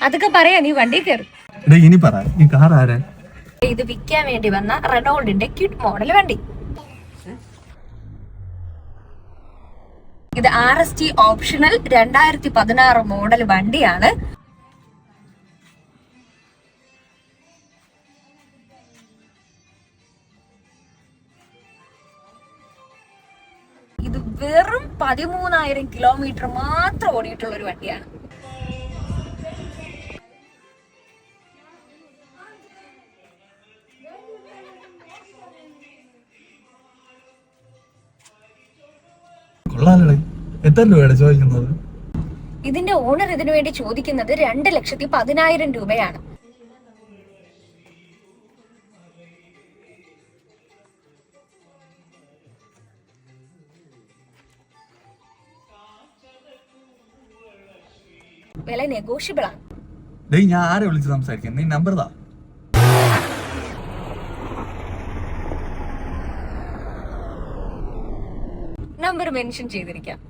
അതൊക്കെ പറയാ, നീ വണ്ടി കയറും. ഇനി പറ, ഈ കാർ ആരാ? ഇത് വിൽക്കാൻ വേണ്ടി വന്ന റെനോൾഡിന്റെ ക്യൂട്ട് മോഡൽ വണ്ടി. ഇത് RST ഓപ്ഷണൽ 2016 മോഡൽ വണ്ടിയാണ്. ഇത് വെറും 13,000 കിലോമീറ്റർ മാത്രം ഓടിയിട്ടുള്ള ഒരു വണ്ടിയാണ്. എത്ര രൂപയാണ് ചോദിക്കുന്നത്? ഇതിന്റെ ഓണർ ഇതിനു വേണ്ടി ചോദിക്കുന്നത് 2,10,000 രൂപയാണ്. വില നെഗോഷ്യബിൾ ആണ്. ഞാൻ ആരെ വിളിച്ച് സംസാരിക്കാം? നീ നമ്പർ താ. Number mention ചെയ്തിരിക്കാം.